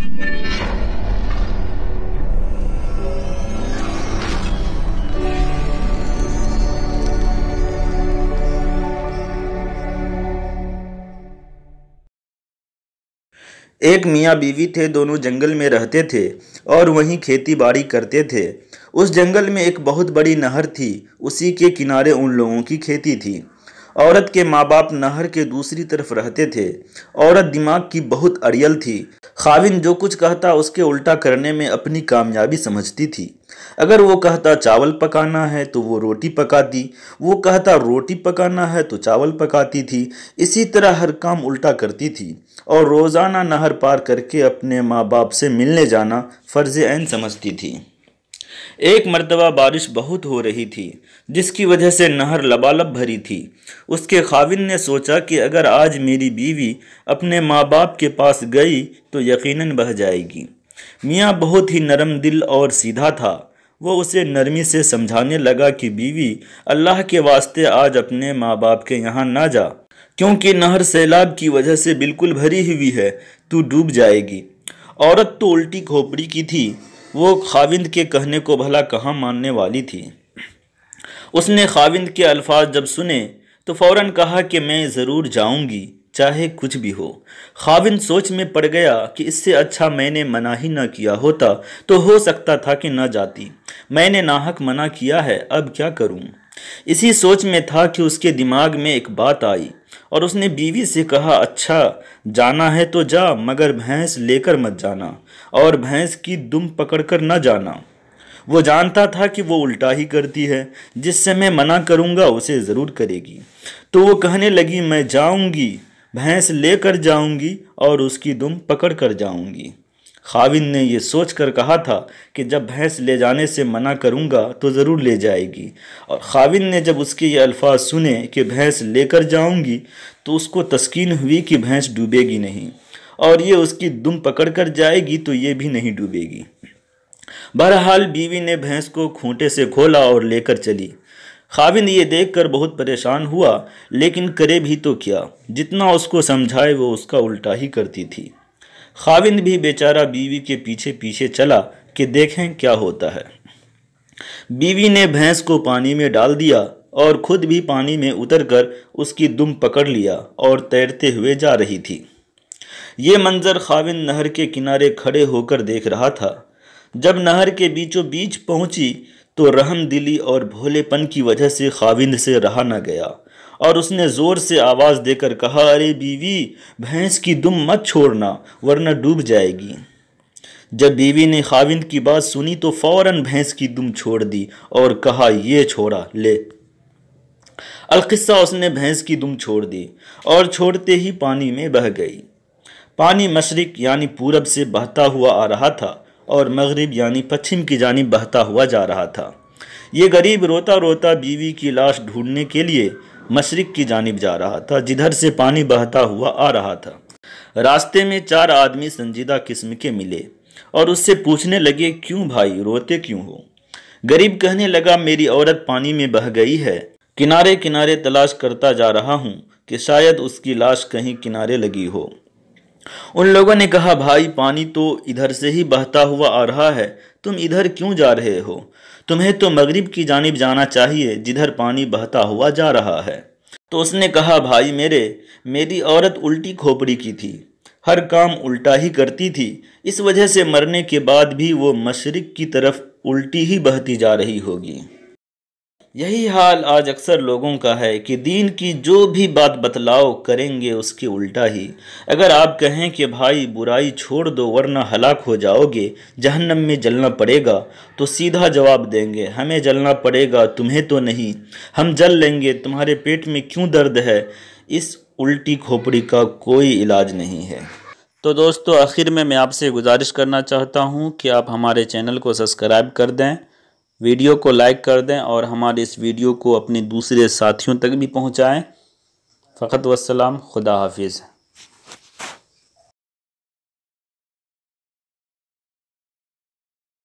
ایک میاں بیوی تھے، دونوں جنگل میں رہتے تھے اور وہیں کھیتی باڑی کرتے تھے۔ اس جنگل میں ایک بہت بڑی نہر تھی، اسی کے کنارے ان لوگوں کی کھیتی تھی۔ عورت کے ماں باپ نہر کے دوسری طرف رہتے تھے۔ عورت دماغ کی بہت اڑیل تھی۔ خاوند جو کچھ کہتا اس کے الٹا کرنے میں اپنی کامیابی سمجھتی تھی۔ اگر وہ کہتا چاول پکانا ہے تو وہ روٹی پکاتی، وہ کہتا روٹی پکانا ہے تو چاول پکاتی تھی۔ اسی طرح ہر کام الٹا کرتی تھی اور روزانہ نہر پار کر کے اپنے ماں باپ سے ملنے جانا فرض عین سمجھتی تھی۔ ایک مرتبہ بارش بہت ہو رہی تھی، جس کی وجہ سے نہر لبالب بھری تھی۔ اس کے خاوند نے سوچا کہ اگر آج میری بیوی اپنے ماں باپ کے پاس گئی تو یقیناً بہہ جائے گی۔ میاں بہت ہی نرم دل اور سیدھا تھا۔ وہ اسے نرمی سے سمجھانے لگا کہ بیوی، اللہ کے واسطے آج اپنے ماں باپ کے یہاں نہ جا، کیونکہ نہر سیلاب کی وجہ سے بالکل بھری ہوئی ہے، تو ڈوب جائے گی۔ عورت تو الٹی کھوپڑی کی تھی، وہ خاوند کے کہنے کو بھلا کہاں ماننے والی تھی۔ اس نے خاوند کے الفاظ جب سنے تو فوراً کہا کہ میں ضرور جاؤں گی، چاہے کچھ بھی ہو۔ خاوند سوچ میں پڑ گیا کہ اس سے اچھا میں نے منع ہی نہ کیا ہوتا تو ہو سکتا تھا کہ نہ جاتی۔ میں نے ناحق منع کیا ہے، اب کیا کروں؟ اسی سوچ میں تھا کہ اس کے دماغ میں ایک بات آئی اور اس نے بیوی سے کہا، اچھا جانا ہے تو جا، مگر بھینس لے کر مت جانا اور بھینس کی دم پکڑ کر نہ جانا۔ وہ جانتا تھا کہ وہ الٹا ہی کرتی ہے، جس سے میں منع کروں گا اسے ضرور کرے گی۔ تو وہ کہنے لگی، میں جاؤں گی، بھینس لے کر جاؤں گی اور اس کی دم پکڑ کر جاؤں گی۔ خاوند نے یہ سوچ کر کہا تھا کہ جب بھینس لے جانے سے منع کروں گا تو ضرور لے جائے گی، اور خاوند نے جب اس کے یہ الفاظ سنے کہ بھینس لے کر جاؤں گی تو اس کو تسکین ہوئی کہ بھینس ڈوبے گی نہیں، اور یہ اس کی دم پکڑ کر جائے گی تو یہ بھی نہیں ڈوبے گی۔ بہرحال بیوی نے بھینس کو کھونٹے سے کھولا اور لے کر چلی۔ خاوند یہ دیکھ کر بہت پریشان ہوا، لیکن کرے بھی تو کیا؟ جتنا اس کو سمجھائے وہ اس کا الٹا ہی کرتی تھی۔ خاوند بھی بیچارہ بیوی کے پیچھے پیچھے چلا کہ دیکھیں کیا ہوتا ہے۔ بیوی نے بھینس کو پانی میں ڈال دیا اور خود بھی پانی میں اتر کر اس کی دم پکڑ لیا اور تیرتے ہوئے جا رہی تھی۔ یہ منظر خاوند نہر کے کنارے کھڑے ہو کر دیکھ رہا تھا۔ جب نہر کے بیچوں بیچ پہنچی تو رحم دلی اور بھولے پن کی وجہ سے خاوند سے رہا نہ گیا اور اس نے زور سے آواز دے کر کہا، ارے بیوی، بھینس کی دم مت چھوڑنا ورنہ ڈوب جائے گی۔ جب بیوی نے خاوند کی بات سنی تو فوراً بھینس کی دم چھوڑ دی اور کہا، یہ چھوڑا لے۔ القصہ اس نے بھینس کی دم چھوڑ دی اور چھوڑتے ہی پانی میں بہہ گئی۔ پانی مشرق یعنی پورب سے بہتا ہوا آ رہا تھا اور مغرب یعنی پچھم کی جانب بہتا ہوا جا رہا تھا۔ یہ غریب روتا روتا بیوی کی لاش ڈھونڈنے کے لیے مشرق کی جانب جا رہا تھا، جدھر سے پانی بہتا ہوا آ رہا تھا۔ راستے میں 4 آدمی سنجیدہ قسم کے ملے اور اس سے پوچھنے لگے، کیوں بھائی روتے کیوں ہو؟ غریب کہنے لگا، میری عورت پانی میں بہہ گئی ہے، کنارے کنارے تلاش کرتا جا رہا ہوں کہ شاید اس کی لاش کہیں کنارے لگی ہو۔ ان لوگوں نے کہا، بھائی پانی تو ادھر سے ہی بہتا ہوا آ رہا ہے، تم ادھر کیوں جا رہے ہو؟ تمہیں تو مغرب کی جانب جانا چاہیے جدھر پانی بہتا ہوا جا رہا ہے۔ تو اس نے کہا، بھائی میری عورت الٹی کھوپڑی کی تھی، ہر کام الٹا ہی کرتی تھی، اس وجہ سے مرنے کے بعد بھی وہ مشرق کی طرف الٹی ہی بہتی جا رہی ہوگی۔ یہی حال آج اکثر لوگوں کا ہے کہ دین کی جو بھی بات بتلاؤ کریں گے اس کے الٹا ہی۔ اگر آپ کہیں کہ بھائی برائی چھوڑ دو ورنہ ہلاک ہو جاؤ گے، جہنم میں جلنا پڑے گا، تو سیدھا جواب دیں گے، ہمیں جلنا پڑے گا، تمہیں تو نہیں، ہم جل لیں گے، تمہارے پیٹ میں کیوں درد ہے؟ اس الٹی کھوپڑی کا کوئی علاج نہیں ہے۔ تو دوستو، آخر میں آپ سے گزارش کرنا چاہتا ہوں کہ آپ ہمارے چینل کو سبسکرائب کر دیں، ویڈیو کو لائک کر دیں اور ہمارے اس ویڈیو کو اپنے دوسرے ساتھیوں تک بھی پہنچائیں۔ فقط والسلام، خدا حافظ۔